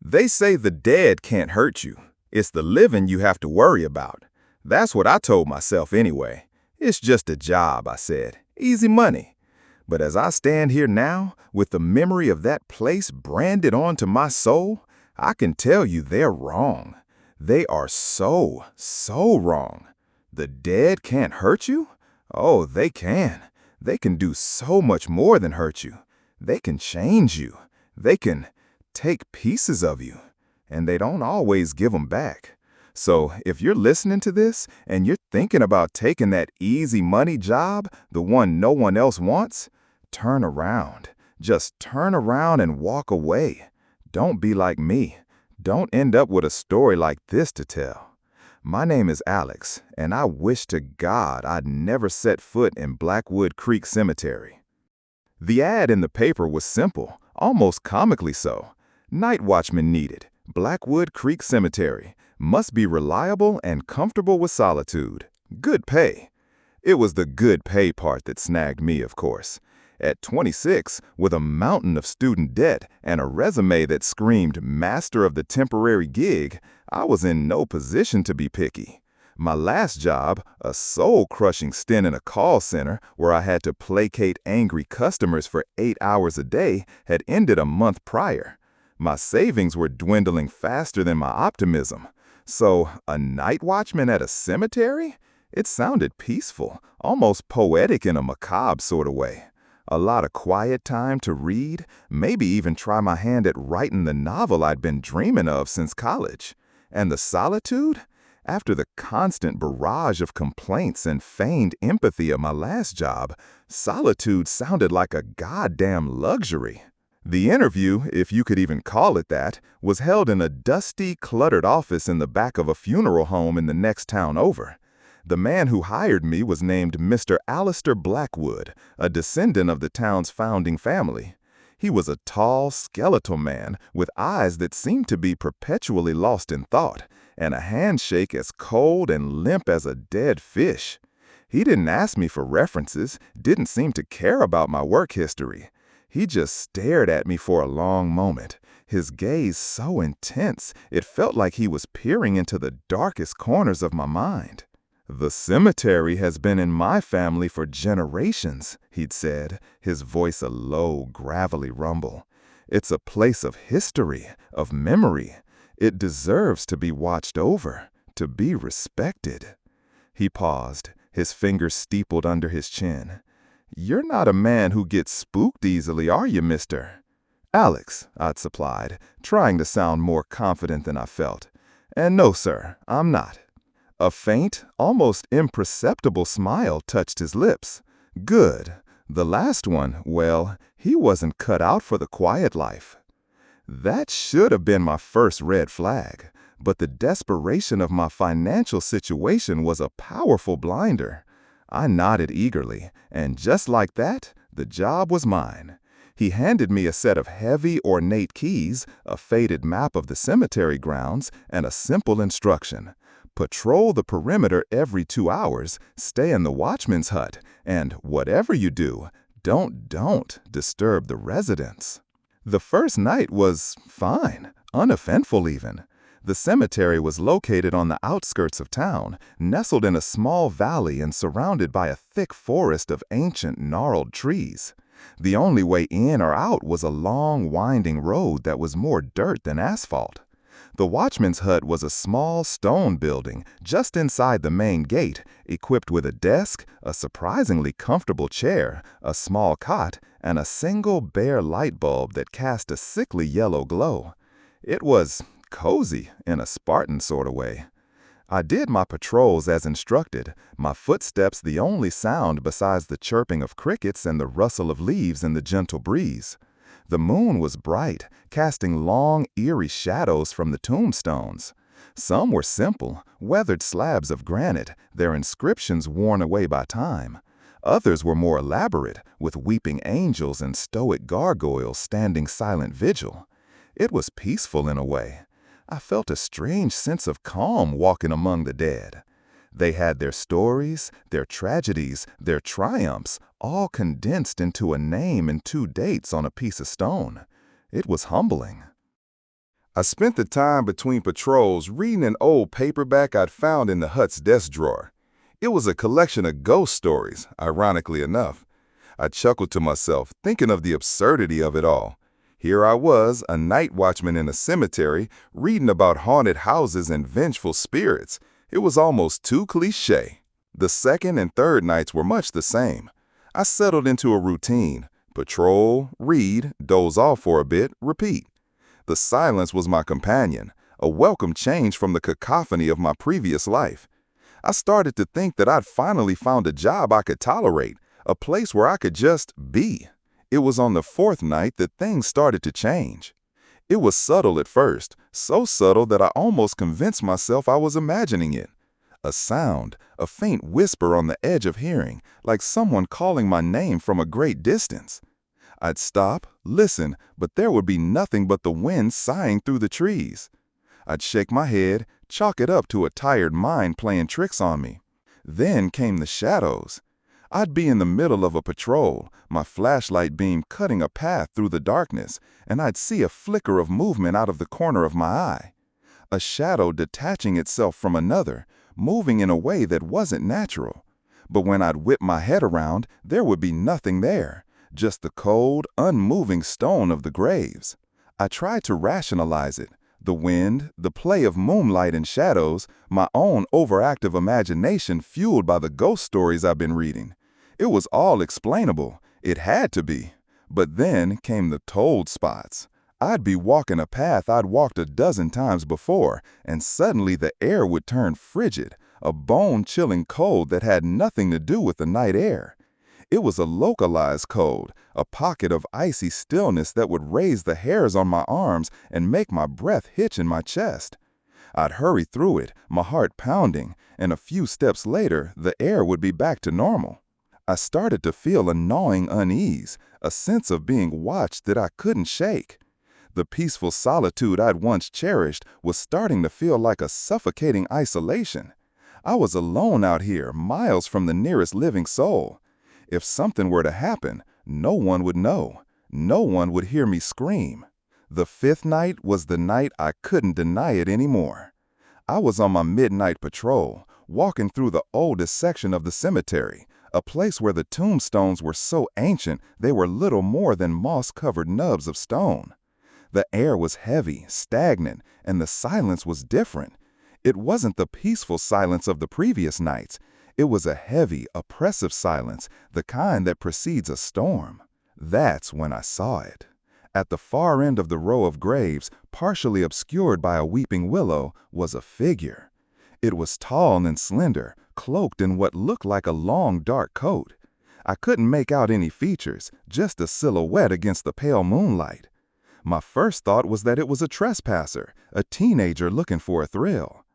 They say the dead can't hurt you. It's the living you have to worry about. That's what I told myself anyway. It's just a job, I said. Easy money. But as I stand here now, with the memory of that place branded onto my soul, I can tell you they're wrong. They are so wrong. The dead can't hurt you? Oh, they can. They can do so much more than hurt you. They can change you. They can take pieces of you. And they don't always give them back. So if you're listening to this and you're thinking about taking that easy money job, the one no one else wants, turn around. Just turn around and walk away. Don't be like me. Don't end up with a story like this to tell. My name is Alex, and I wish to God I'd never set foot in Blackwood Creek Cemetery. The ad in the paper was simple, almost comically so. Night watchman needed. Blackwood Creek Cemetery. Must be reliable and comfortable with solitude. Good pay. It was the good pay part that snagged me, of course. At 26, with a mountain of student debt and a resume that screamed master of the temporary gig, I was in no position to be picky. My last job, a soul-crushing stint in a call center where I had to placate angry customers for 8 hours a day, had ended a month prior. My savings were dwindling faster than my optimism. So, a night watchman at a cemetery? It sounded peaceful, almost poetic in a macabre sort of way. A lot of quiet time to read, maybe even try my hand at writing the novel I'd been dreaming of since college. And the solitude? After the constant barrage of complaints and feigned empathy of my last job, solitude sounded like a goddamn luxury. The interview, if you could even call it that, was held in a dusty, cluttered office in the back of a funeral home in the next town over. The man who hired me was named Mr. Alistair Blackwood, a descendant of the town's founding family. He was a tall, skeletal man with eyes that seemed to be perpetually lost in thought, and a handshake as cold and limp as a dead fish. He didn't ask me for references, didn't seem to care about my work history. He just stared at me for a long moment, his gaze so intense it felt like he was peering into the darkest corners of my mind. "The cemetery has been in my family for generations," he'd said, his voice a low, gravelly rumble. "It's a place of history, of memory. It deserves to be watched over, to be respected." He paused, his fingers steepled under his chin. "You're not a man who gets spooked easily, are you, mister?" "Alex," I'd supplied, trying to sound more confident than I felt. "And no, sir, I'm not." A faint, almost imperceptible smile touched his lips. Good. The last one, well, he wasn't cut out for the quiet life. That should have been my first red flag, but the desperation of my financial situation was a powerful blinder. I nodded eagerly, and just like that, the job was mine. He handed me a set of heavy, ornate keys, a faded map of the cemetery grounds, and a simple instruction. Patrol the perimeter every 2 hours, stay in the watchman's hut, and whatever you do, don't disturb the residents. The first night was fine, uneventful even. The cemetery was located on the outskirts of town, nestled in a small valley and surrounded by a thick forest of ancient, gnarled trees. The only way in or out was a long, winding road that was more dirt than asphalt. The watchman's hut was a small stone building just inside the main gate, equipped with a desk, a surprisingly comfortable chair, a small cot, and a single bare light bulb that cast a sickly yellow glow. It was cozy in a Spartan sort of way. I did my patrols as instructed, my footsteps the only sound besides the chirping of crickets and the rustle of leaves in the gentle breeze. The moon was bright, casting long, eerie shadows from the tombstones. Some were simple, weathered slabs of granite, their inscriptions worn away by time. Others were more elaborate, with weeping angels and stoic gargoyles standing silent vigil. It was peaceful in a way. I felt a strange sense of calm walking among the dead. They had their stories, their tragedies, their triumphs, all condensed into a name and 2 dates on a piece of stone. It was humbling. I spent the time between patrols reading an old paperback I'd found in the hut's desk drawer. It was a collection of ghost stories, ironically enough. I chuckled to myself, thinking of the absurdity of it all. Here I was, a night watchman in a cemetery, reading about haunted houses and vengeful spirits. It was almost too cliché. The second and third nights were much the same. I settled into a routine. Patrol, read, doze off for a bit, repeat. The silence was my companion, a welcome change from the cacophony of my previous life. I started to think that I'd finally found a job I could tolerate, a place where I could just be. It was on the fourth night that things started to change. It was subtle at first, so subtle that I almost convinced myself I was imagining it. A sound, a faint whisper on the edge of hearing, like someone calling my name from a great distance. I'd stop, listen, but there would be nothing but the wind sighing through the trees. I'd shake my head, chalk it up to a tired mind playing tricks on me. Then came the shadows. I'd be in the middle of a patrol, my flashlight beam cutting a path through the darkness, and I'd see a flicker of movement out of the corner of my eye. A shadow detaching itself from another, moving in a way that wasn't natural. But when I'd whip my head around, there would be nothing there. Just the cold, unmoving stone of the graves. I tried to rationalize it. The wind, the play of moonlight and shadows, my own overactive imagination fueled by the ghost stories I've been reading. It was all explainable. It had to be. But then came the told spots. I'd be walking a path I'd walked a dozen times before, and suddenly the air would turn frigid, a bone-chilling cold that had nothing to do with the night air. It was a localized cold, a pocket of icy stillness that would raise the hairs on my arms and make my breath hitch in my chest. I'd hurry through it, my heart pounding, and a few steps later, the air would be back to normal. I started to feel a gnawing unease, a sense of being watched that I couldn't shake. The peaceful solitude I'd once cherished was starting to feel like a suffocating isolation. I was alone out here, miles from the nearest living soul. If something were to happen, no one would know. No one would hear me scream. The fifth night was the night I couldn't deny it anymore. I was on my midnight patrol, walking through the oldest section of the cemetery, a place where the tombstones were so ancient they were little more than moss-covered nubs of stone. The air was heavy, stagnant, and the silence was different. It wasn't the peaceful silence of the previous nights. It was a heavy, oppressive silence, the kind that precedes a storm. That's when I saw it. At the far end of the row of graves, partially obscured by a weeping willow, was a figure. It was tall and slender, cloaked in what looked like a long, dark coat. I couldn't make out any features, just a silhouette against the pale moonlight. My first thought was that it was a trespasser, a teenager looking for a thrill.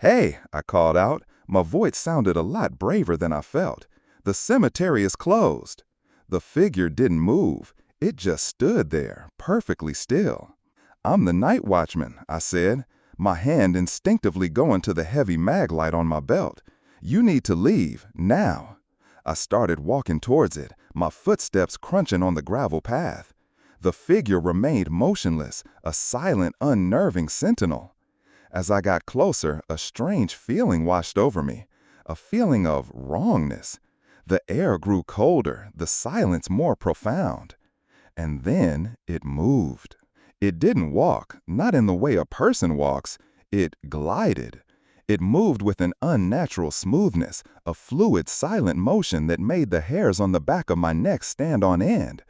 "Hey," I called out. My voice sounded a lot braver than I felt. "The cemetery is closed." The figure didn't move. It just stood there, perfectly still. "I'm the night watchman," I said, my hand instinctively going to the heavy mag light on my belt. "You need to leave, now." I started walking towards it, my footsteps crunching on the gravel path. The figure remained motionless, a silent, unnerving sentinel. As I got closer, a strange feeling washed over me, a feeling of wrongness. The air grew colder, the silence more profound. And then it moved. It didn't walk, not in the way a person walks. It glided. It moved with an unnatural smoothness, a fluid, silent motion that made the hairs on the back of my neck stand on end.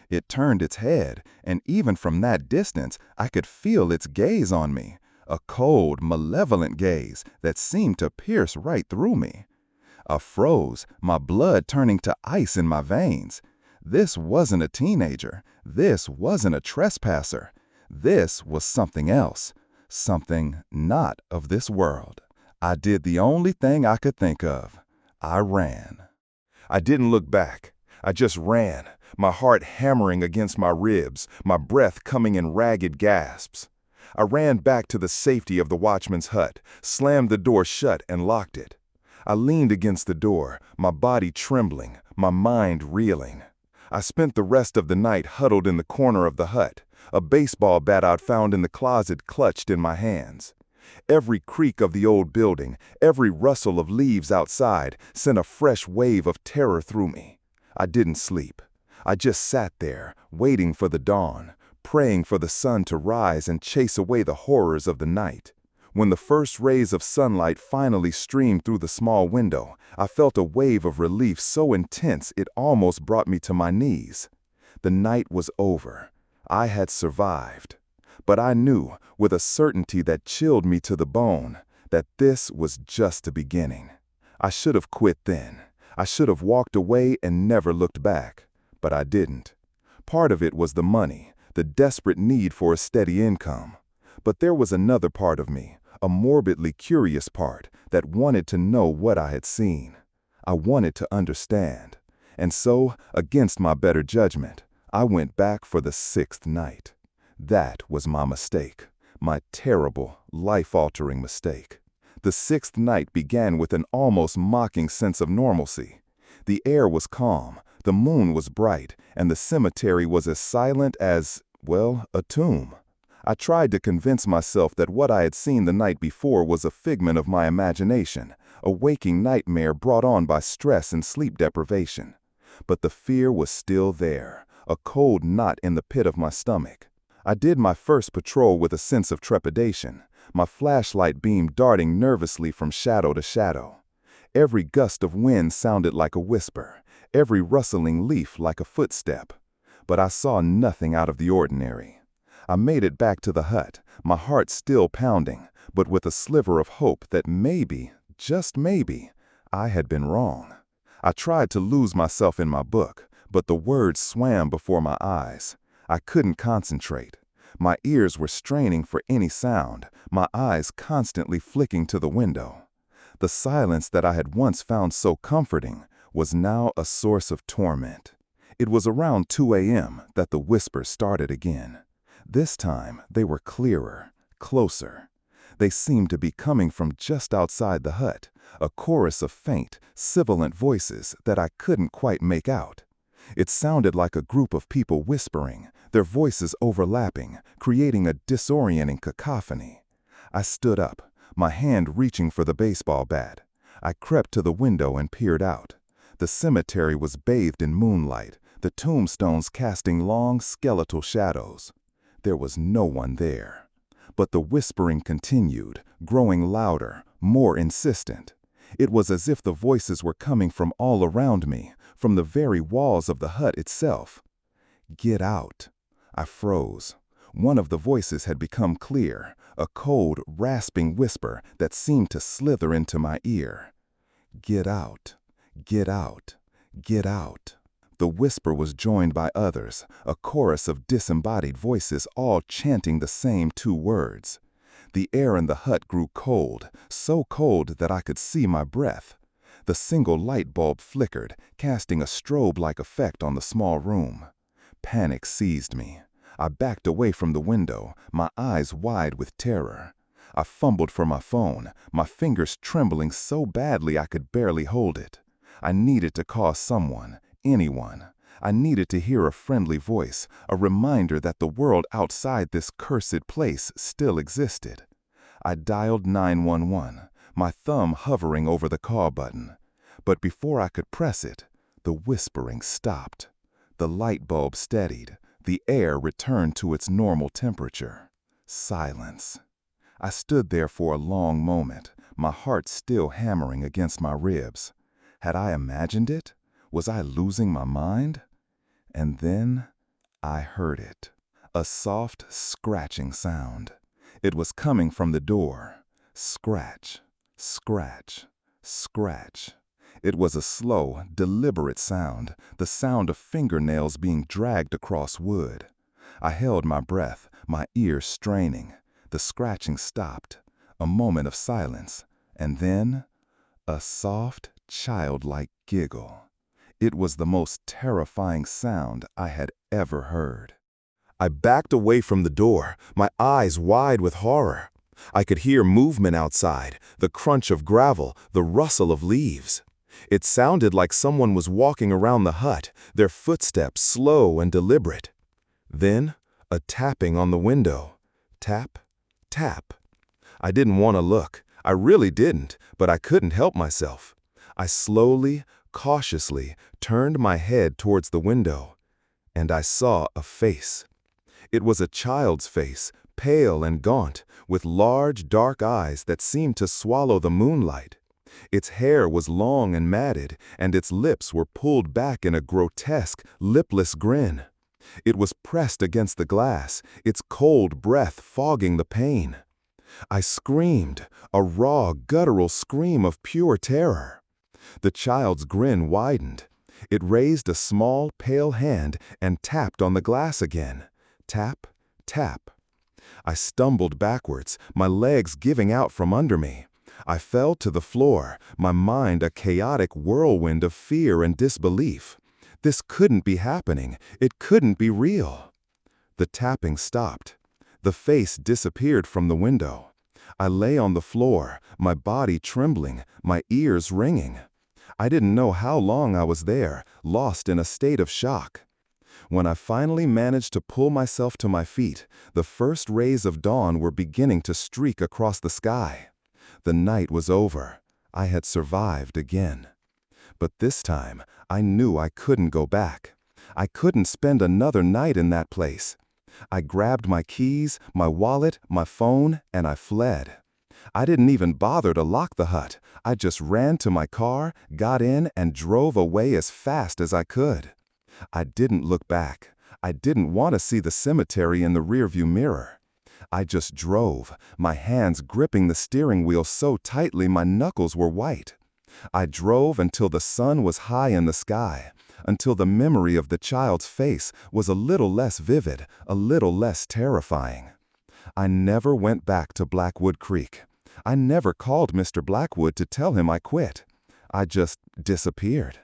It turned its head, and even from that distance, I could feel its gaze on me. A cold, malevolent gaze that seemed to pierce right through me. I froze, my blood turning to ice in my veins. This wasn't a teenager. This wasn't a trespasser. This was something else. Something not of this world. I did the only thing I could think of. I ran. I didn't look back. I just ran, my heart hammering against my ribs, my breath coming in ragged gasps. I ran back to the safety of the watchman's hut, slammed the door shut and locked it. I leaned against the door, my body trembling, my mind reeling. I spent the rest of the night huddled in the corner of the hut, a baseball bat I'd found in the closet clutched in my hands. Every creak of the old building, every rustle of leaves outside sent a fresh wave of terror through me. I didn't sleep. I just sat there, waiting for the dawn, praying for the sun to rise and chase away the horrors of the night. When the first rays of sunlight finally streamed through the small window, I felt a wave of relief so intense it almost brought me to my knees. The night was over. I had survived. But I knew, with a certainty that chilled me to the bone, that this was just the beginning. I should have quit then. I should have walked away and never looked back. But I didn't. Part of it was the money, the desperate need for a steady income. But there was another part of me, a morbidly curious part, that wanted to know what I had seen. I wanted to understand. And so, against my better judgment, I went back for the 6th night. That was my mistake, my terrible, life-altering mistake. The 6th night began with an almost mocking sense of normalcy. The air was calm, the moon was bright, and the cemetery was as silent as, well, a tomb. I tried to convince myself that what I had seen the night before was a figment of my imagination, a waking nightmare brought on by stress and sleep deprivation. But the fear was still there, a cold knot in the pit of my stomach. I did my first patrol with a sense of trepidation, my flashlight beam darting nervously from shadow to shadow. Every gust of wind sounded like a whisper, every rustling leaf like a footstep. But I saw nothing out of the ordinary. I made it back to the hut, my heart still pounding, but with a sliver of hope that maybe, just maybe, I had been wrong. I tried to lose myself in my book, but the words swam before my eyes. I couldn't concentrate. My ears were straining for any sound, my eyes constantly flicking to the window. The silence that I had once found so comforting was now a source of torment. It was around 2 a.m. that the whispers started again. This time, they were clearer, closer. They seemed to be coming from just outside the hut, a chorus of faint, sibilant voices that I couldn't quite make out. It sounded like a group of people whispering, their voices overlapping, creating a disorienting cacophony. I stood up, my hand reaching for the baseball bat. I crept to the window and peered out. The cemetery was bathed in moonlight, the tombstones casting long, skeletal shadows. There was no one there. But the whispering continued, growing louder, more insistent. It was as if the voices were coming from all around me, from the very walls of the hut itself. "Get out." I froze. One of the voices had become clear, a cold, rasping whisper that seemed to slither into my ear. "Get out. Get out. Get out." The whisper was joined by others, a chorus of disembodied voices all chanting the same 2 words. The air in the hut grew cold, so cold that I could see my breath. The single light bulb flickered, casting a strobe-like effect on the small room. Panic seized me. I backed away from the window, my eyes wide with terror. I fumbled for my phone, my fingers trembling so badly I could barely hold it. I needed to call someone, anyone. I needed to hear a friendly voice, a reminder that the world outside this cursed place still existed. I dialed 911, my thumb hovering over the call button. But before I could press it, the whispering stopped. The light bulb steadied. The air returned to its normal temperature. Silence. I stood there for a long moment, my heart still hammering against my ribs. Had I imagined it? Was I losing my mind? And then I heard it. A soft, scratching sound. It was coming from the door. Scratch, scratch, scratch. It was a slow, deliberate sound, the sound of fingernails being dragged across wood. I held my breath, my ears straining. The scratching stopped. A moment of silence, and then a soft, childlike giggle. It was the most terrifying sound I had ever heard. I backed away from the door, my eyes wide with horror. I could hear movement outside, the crunch of gravel, the rustle of leaves. It sounded like someone was walking around the hut, their footsteps slow and deliberate. Then, A tapping on the window. Tap, tap. I didn't want to look. I really didn't, but I couldn't help myself. I slowly, cautiously turned my head towards the window, and I saw a face. It was a child's face, pale and gaunt, with large, dark eyes that seemed to swallow the moonlight. Its hair was long and matted, and its lips were pulled back in a grotesque, lipless grin. It was pressed against the glass, its cold breath fogging the pane. I screamed, a raw, guttural scream of pure terror. The child's grin widened. It raised a small, pale hand and tapped on the glass again. Tap, tap. I stumbled backwards, my legs giving out from under me. I fell to the floor, my mind a chaotic whirlwind of fear and disbelief. This couldn't be happening. It couldn't be real. The tapping stopped. The face disappeared from the window. I lay on the floor, my body trembling, my ears ringing. I didn't know how long I was there, lost in a state of shock. When I finally managed to pull myself to my feet, the first rays of dawn were beginning to streak across the sky. The night was over. I had survived again. But this time, I knew I couldn't go back. I couldn't spend another night in that place. I grabbed my keys, my wallet, my phone, and I fled. I didn't even bother to lock the hut. I just ran to my car, got in, and drove away as fast as I could. I didn't look back. I didn't want to see the cemetery in the rearview mirror. I just drove, my hands gripping the steering wheel so tightly my knuckles were white. I drove until the sun was high in the sky, until the memory of the child's face was a little less vivid, a little less terrifying. I never went back to Blackwood Creek. I never called Mr. Blackwood to tell him I quit. I just disappeared.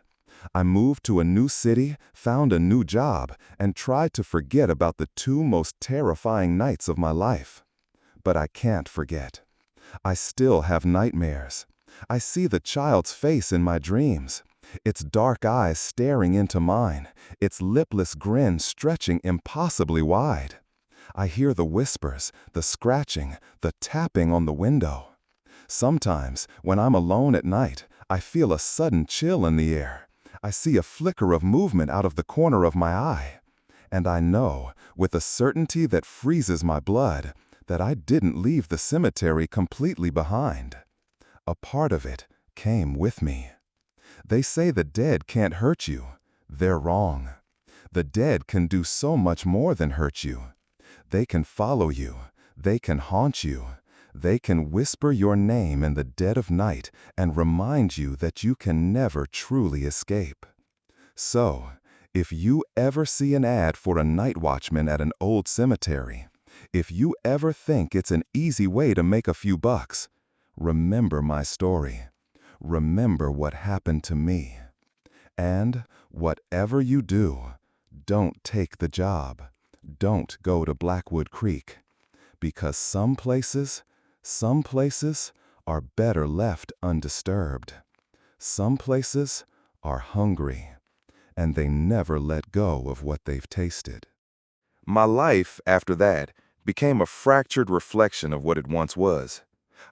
I moved to a new city, found a new job, and tried to forget about the two most terrifying nights of my life. But I can't forget. I still have nightmares. I see the child's face in my dreams, its dark eyes staring into mine, its lipless grin stretching impossibly wide. I hear the whispers, the scratching, the tapping on the window. Sometimes, when I'm alone at night, I feel a sudden chill in the air. I see a flicker of movement out of the corner of my eye. And I know, with a certainty that freezes my blood, that I didn't leave the cemetery completely behind. A part of it came with me. They say the dead can't hurt you. They're wrong. The dead can do so much more than hurt you. They can follow you. They can haunt you. They can whisper your name in the dead of night and remind you that you can never truly escape. So, if you ever see an ad for a night watchman at an old cemetery, if you ever think it's an easy way to make a few bucks, remember my story. Remember what happened to me. And whatever you do, don't take the job. Don't go to Blackwood Creek. Because some places are better left undisturbed. Some places are hungry, and they never let go of what they've tasted. My life, after that, became a fractured reflection of what it once was.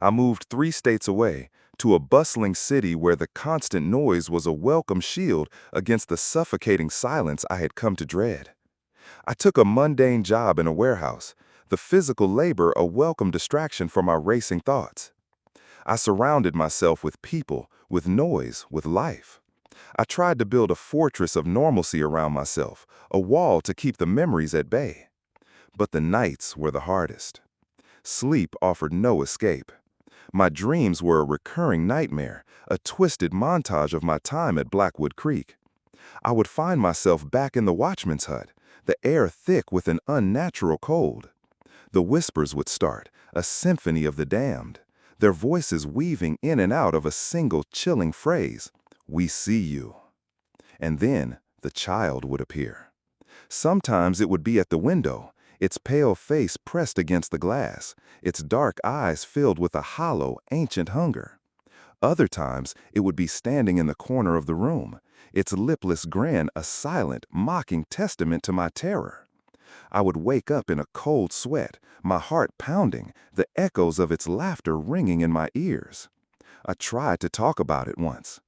I moved 3 states away, to a bustling city where the constant noise was a welcome shield against the suffocating silence I had come to dread. I took a mundane job in a warehouse, the physical labor a welcome distraction from my racing thoughts. I surrounded myself with people, with noise, with life. I tried to build a fortress of normalcy around myself, a wall to keep the memories at bay. But the nights were the hardest. Sleep offered no escape. My dreams were a recurring nightmare, a twisted montage of my time at Blackwood Creek. I would find myself back in the watchman's hut, the air thick with an unnatural cold. The whispers would start, a symphony of the damned, their voices weaving in and out of a single chilling phrase, "We see you." And then the child would appear. Sometimes it would be at the window, its pale face pressed against the glass, its dark eyes filled with a hollow, ancient hunger. Other times it would be standing in the corner of the room, its lipless grin a silent, mocking testament to my terror. I would wake up in a cold sweat, my heart pounding, the echoes of its laughter ringing in my ears. I tried to talk about it once.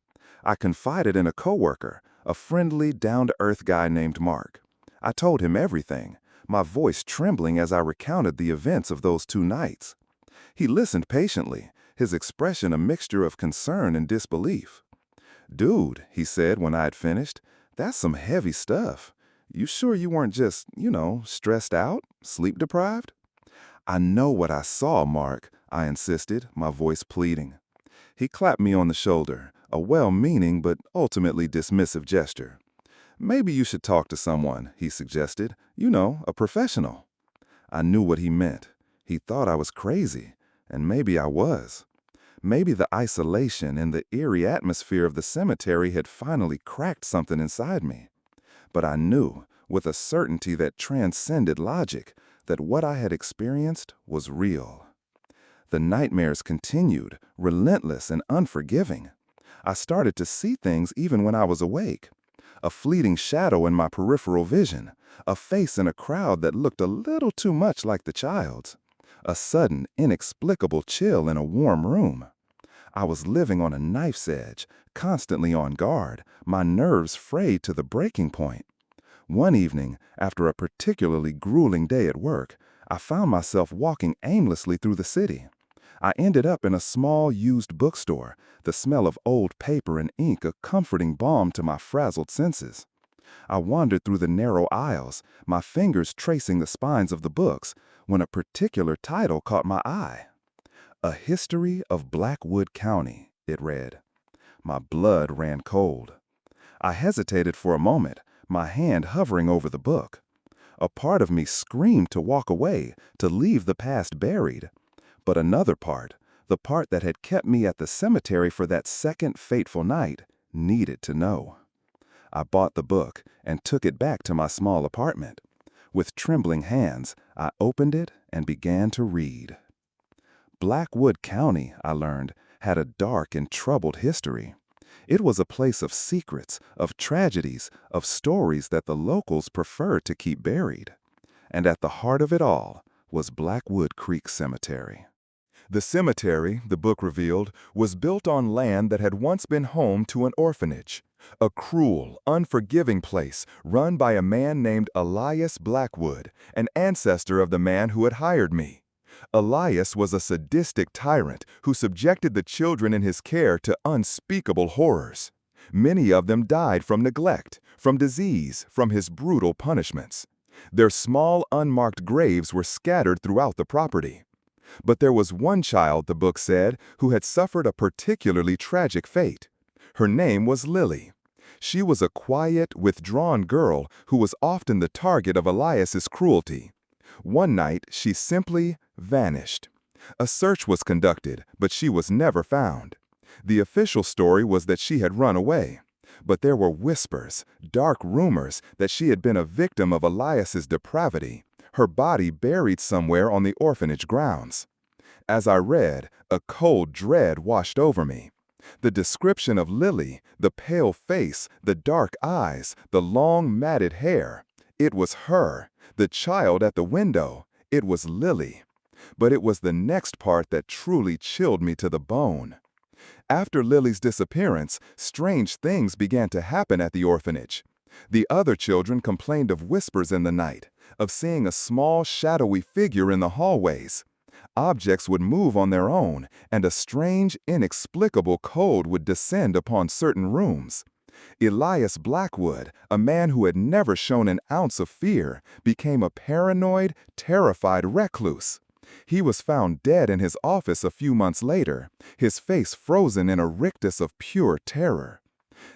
I confided in a coworker, a friendly, down-to-earth guy named Mark. I told him everything, my voice trembling as I recounted the events of those 2 nights. He listened patiently, his expression a mixture of concern and disbelief. "Dude," he said when I had finished, "that's some heavy stuff. You sure you weren't just, stressed out, sleep deprived?" "I know what I saw, Mark," I insisted, my voice pleading. He clapped me on the shoulder, a well-meaning but ultimately dismissive gesture. "Maybe you should talk to someone," he suggested. "A professional." I knew what he meant. He thought I was crazy, and maybe I was. Maybe the isolation and the eerie atmosphere of the cemetery had finally cracked something inside me. But I knew, with a certainty that transcended logic, that what I had experienced was real. The nightmares continued, relentless and unforgiving. I started to see things even when I was awake. A fleeting shadow in my peripheral vision, a face in a crowd that looked a little too much like the child's, a sudden, inexplicable chill in a warm room. I was living on a knife's edge, constantly on guard, my nerves frayed to the breaking point. One evening, after a particularly grueling day at work, I found myself walking aimlessly through the city. I ended up in a small, used bookstore, the smell of old paper and ink a comforting balm to my frazzled senses. I wandered through the narrow aisles, my fingers tracing the spines of the books, when a particular title caught my eye. "A History of Blackwood County," it read. My blood ran cold. I hesitated for a moment, my hand hovering over the book. A part of me screamed to walk away, to leave the past buried. But another part, the part that had kept me at the cemetery for that second fateful night, needed to know. I bought the book and took it back to my small apartment. With trembling hands, I opened it and began to read. Blackwood County, I learned, had a dark and troubled history. It was a place of secrets, of tragedies, of stories that the locals preferred to keep buried. And at the heart of it all was Blackwood Creek Cemetery. The cemetery, the book revealed, was built on land that had once been home to an orphanage. A cruel, unforgiving place run by a man named Elias Blackwood, an ancestor of the man who had hired me. Elias was a sadistic tyrant who subjected the children in his care to unspeakable horrors. Many of them died from neglect, from disease, from his brutal punishments. Their small, unmarked graves were scattered throughout the property. But there was one child, the book said, who had suffered a particularly tragic fate. Her name was Lily. She was a quiet, withdrawn girl who was often the target of Elias's cruelty. One night, she simply vanished. A search was conducted, but she was never found. The official story was that she had run away. But there were whispers, dark rumors that she had been a victim of Elias's depravity, her body buried somewhere on the orphanage grounds. As I read, a cold dread washed over me. The description of Lily, the pale face, the dark eyes, the long matted hair. It was her, the child at the window. It was Lily. But it was the next part that truly chilled me to the bone. After Lily's disappearance, strange things began to happen at the orphanage. The other children complained of whispers in the night, of seeing a small, shadowy figure in the hallways. Objects would move on their own, and a strange, inexplicable cold would descend upon certain rooms. Elias Blackwood, a man who had never shown an ounce of fear, became a paranoid, terrified recluse. He was found dead in his office a few months later, his face frozen in a rictus of pure terror.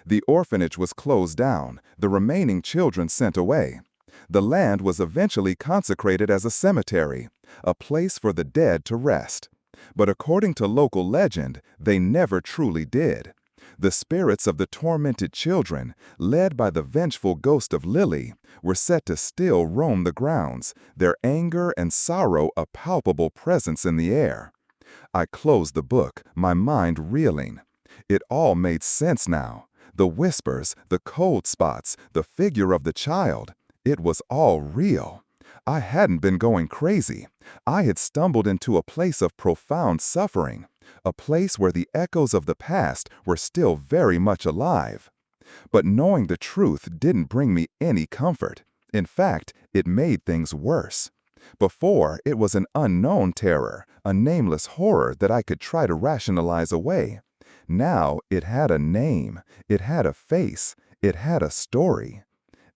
The orphanage was closed down, the remaining children sent away. The land was eventually consecrated as a cemetery, a place for the dead to rest. But according to local legend, they never truly did. The spirits of the tormented children, led by the vengeful ghost of Lily, were said to still roam the grounds, their anger and sorrow a palpable presence in the air. I closed the book, my mind reeling. It all made sense now. The whispers, the cold spots, the figure of the child. It was all real. I hadn't been going crazy. I had stumbled into a place of profound suffering, a place where the echoes of the past were still very much alive. But knowing the truth didn't bring me any comfort. In fact, it made things worse. Before, it was an unknown terror, a nameless horror that I could try to rationalize away. Now it had a name, it had a face, it had a story.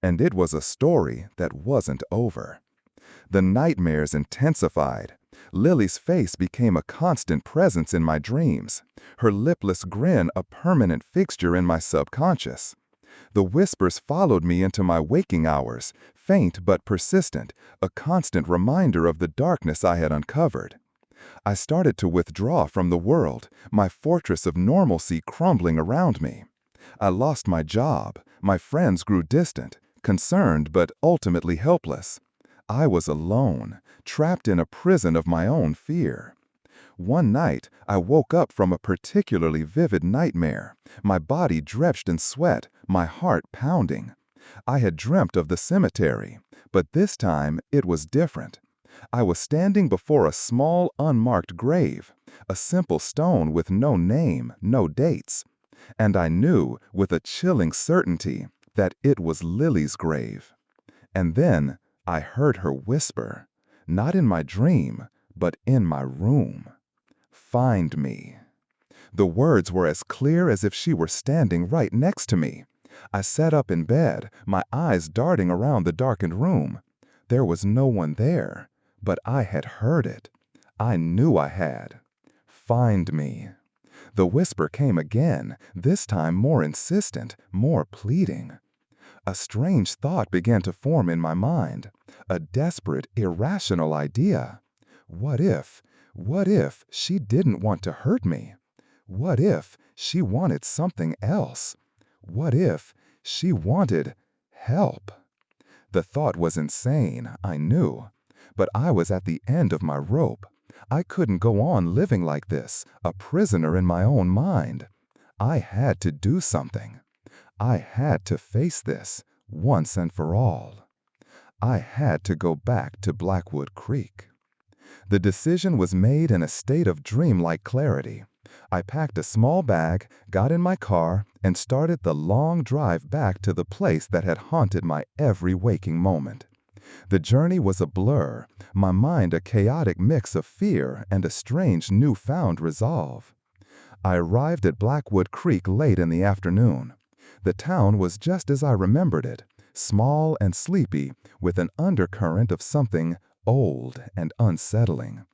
And it was a story that wasn't over. The nightmares intensified. Lily's face became a constant presence in my dreams, her lipless grin a permanent fixture in my subconscious. The whispers followed me into my waking hours, faint but persistent, a constant reminder of the darkness I had uncovered. I started to withdraw from the world, my fortress of normalcy crumbling around me. I lost my job, my friends grew distant, concerned but ultimately helpless. I was alone, trapped in a prison of my own fear. One night, I woke up from a particularly vivid nightmare, my body drenched in sweat, my heart pounding. I had dreamt of the cemetery, but this time it was different. I was standing before a small, unmarked grave, a simple stone with no name, no dates. And I knew, with a chilling certainty, that it was Lily's grave. And then I heard her whisper, not in my dream, but in my room. "Find me." The words were as clear as if she were standing right next to me. I sat up in bed, my eyes darting around the darkened room. There was no one there, but I had heard it. I knew I had. "Find me." The whisper came again, this time more insistent, more pleading. A strange thought began to form in my mind, a desperate, irrational idea. What if she didn't want to hurt me? What if she wanted something else? What if she wanted help? The thought was insane, I knew, but I was at the end of my rope. I couldn't go on living like this, a prisoner in my own mind. I had to do something. I had to face this, once and for all. I had to go back to Blackwood Creek. The decision was made in a state of dreamlike clarity. I packed a small bag, got in my car, and started the long drive back to the place that had haunted my every waking moment. The journey was a blur, my mind a chaotic mix of fear and a strange newfound resolve. I arrived at Blackwood Creek late in the afternoon. The town was just as I remembered it, small and sleepy, with an undercurrent of something old and unsettling.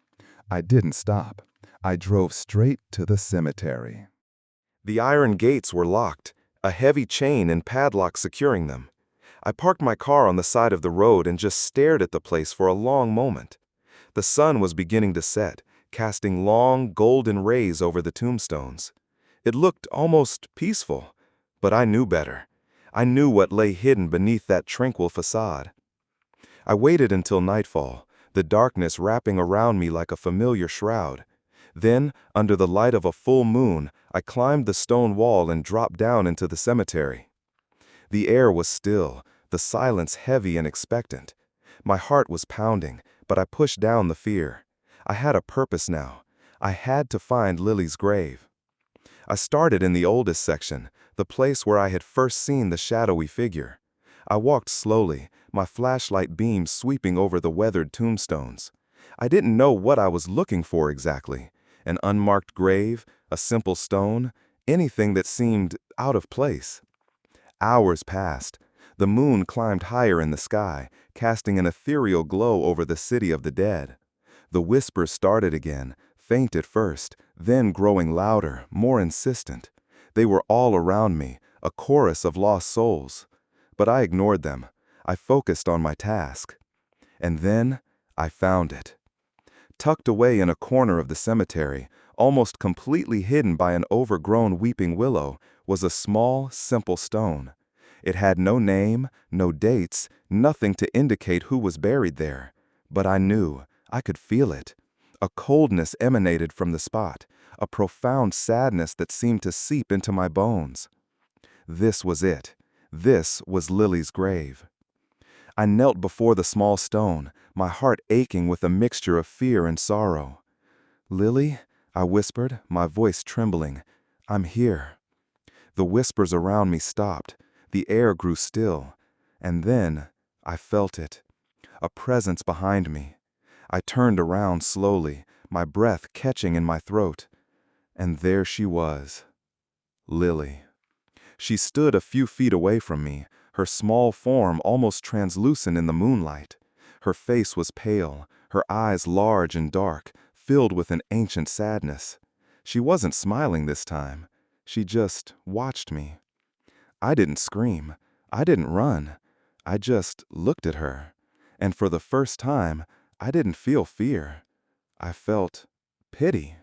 I didn't stop. I drove straight to the cemetery. The iron gates were locked, a heavy chain and padlock securing them. I parked my car on the side of the road and just stared at the place for a long moment. The sun was beginning to set, casting long, golden rays over the tombstones. It looked almost peaceful, but I knew better. I knew what lay hidden beneath that tranquil facade. I waited until nightfall, the darkness wrapping around me like a familiar shroud. Then, under the light of a full moon, I climbed the stone wall and dropped down into the cemetery. The air was still, the silence heavy and expectant. My heart was pounding, but I pushed down the fear. I had a purpose now. I had to find Lily's grave. I started in the oldest section, the place where I had first seen the shadowy figure. I walked slowly, my flashlight beam sweeping over the weathered tombstones. I didn't know what I was looking for exactly. An unmarked grave, a simple stone, anything that seemed out of place. Hours passed. The moon climbed higher in the sky, casting an ethereal glow over the city of the dead. The whispers started again, faint at first, then growing louder, more insistent. They were all around me, a chorus of lost souls. But I ignored them. I focused on my task. And then I found it. Tucked away in a corner of the cemetery, almost completely hidden by an overgrown weeping willow, was a small, simple stone. It had no name, no dates, nothing to indicate who was buried there. But I knew, I could feel it. A coldness emanated from the spot, a profound sadness that seemed to seep into my bones. This was it. This was Lily's grave. I knelt before the small stone, my heart aching with a mixture of fear and sorrow. "Lily," I whispered, my voice trembling, "I'm here." The whispers around me stopped. The air grew still. And then I felt it. A presence behind me. I turned around slowly, my breath catching in my throat. And there she was. Lily. She stood a few feet away from me, her small form almost translucent in the moonlight. Her face was pale, her eyes large and dark, filled with an ancient sadness. She wasn't smiling this time. She just watched me. I didn't scream. I didn't run. I just looked at her. And for the first time, I didn't feel fear. I felt pity.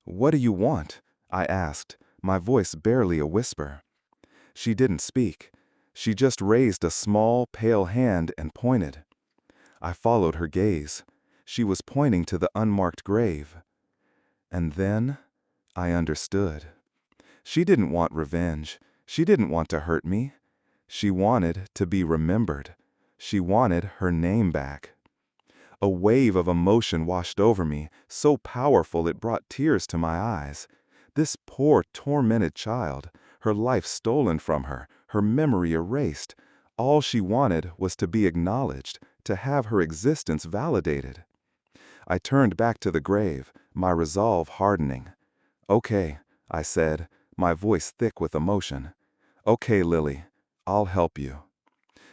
"What do you want?" I asked, my voice barely a whisper. She didn't speak. She just raised a small, pale hand and pointed. I followed her gaze. She was pointing to the unmarked grave. And then I understood. She didn't want revenge. She didn't want to hurt me. She wanted to be remembered. She wanted her name back. A wave of emotion washed over me, so powerful it brought tears to my eyes. This poor, tormented child, her life stolen from her, her memory erased. All she wanted was to be acknowledged, to have her existence validated. I turned back to the grave, my resolve hardening. "Okay," I said, my voice thick with emotion. "Okay, Lily, I'll help you."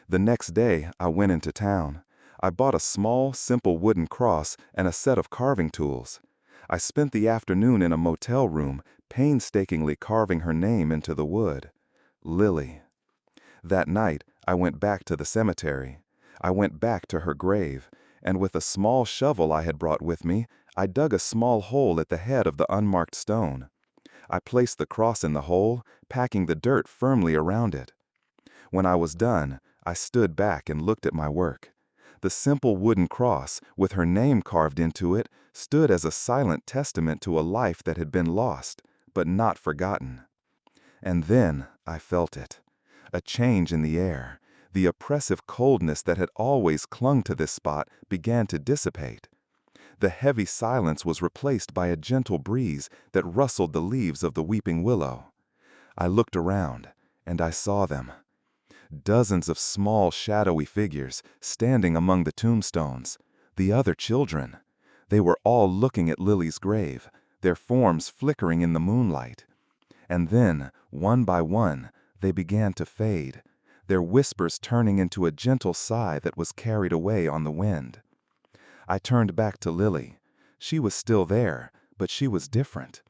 The next day, I went into town. I bought a small, simple wooden cross and a set of carving tools. I spent the afternoon in a motel room, painstakingly carving her name into the wood. Lily. That night, I went back to the cemetery. I went back to her grave, and with a small shovel I had brought with me, I dug a small hole at the head of the unmarked stone. I placed the cross in the hole, packing the dirt firmly around it. When I was done, I stood back and looked at my work. The simple wooden cross, with her name carved into it, stood as a silent testament to a life that had been lost, but not forgotten. And then I felt it. A change in the air. The oppressive coldness that had always clung to this spot began to dissipate. The heavy silence was replaced by a gentle breeze that rustled the leaves of the weeping willow. I looked around, and I saw them. Dozens of small, shadowy figures standing among the tombstones. The other children. They were all looking at Lily's grave, their forms flickering in the moonlight. And then, one by one, they began to fade, their whispers turning into a gentle sigh that was carried away on the wind. I turned back to Lily. She was still there, but she was different.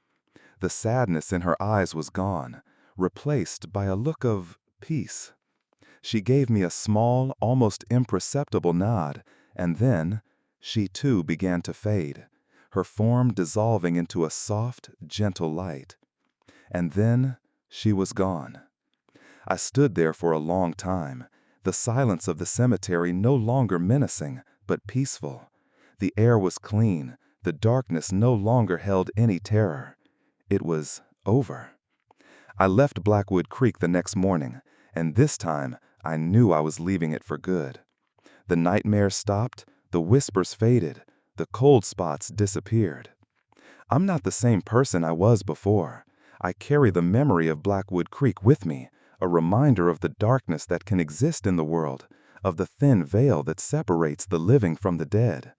The sadness in her eyes was gone, replaced by a look of peace. She gave me a small, almost imperceptible nod, and then she too began to fade, her form dissolving into a soft, gentle light. And then she was gone. I stood there for a long time, the silence of the cemetery no longer menacing, but peaceful. The air was clean, the darkness no longer held any terror. It was over. I left Blackwood Creek the next morning, and this time I knew I was leaving it for good. The nightmares stopped, the whispers faded, the cold spots disappeared. I'm not the same person I was before. I carry the memory of Blackwood Creek with me, a reminder of the darkness that can exist in the world, of the thin veil that separates the living from the dead.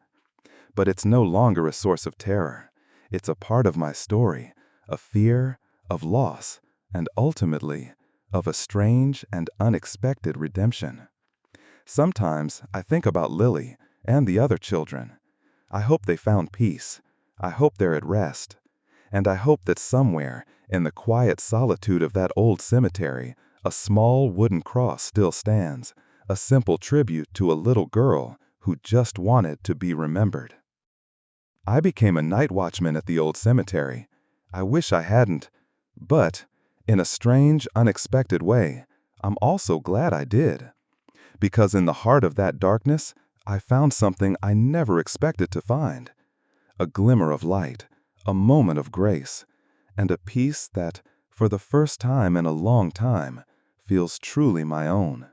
But it's no longer a source of terror. It's a part of my story, of fear, of loss, and ultimately, of a strange and unexpected redemption. Sometimes I think about Lily and the other children. I hope they found peace. I hope they're at rest. And I hope that somewhere, in the quiet solitude of that old cemetery, a small wooden cross still stands, a simple tribute to a little girl who just wanted to be remembered. I became a night watchman at the old cemetery. I wish I hadn't, but in a strange, unexpected way, I'm also glad I did. Because in the heart of that darkness, I found something I never expected to find. A glimmer of light, a moment of grace, and a peace that, for the first time in a long time, feels truly my own.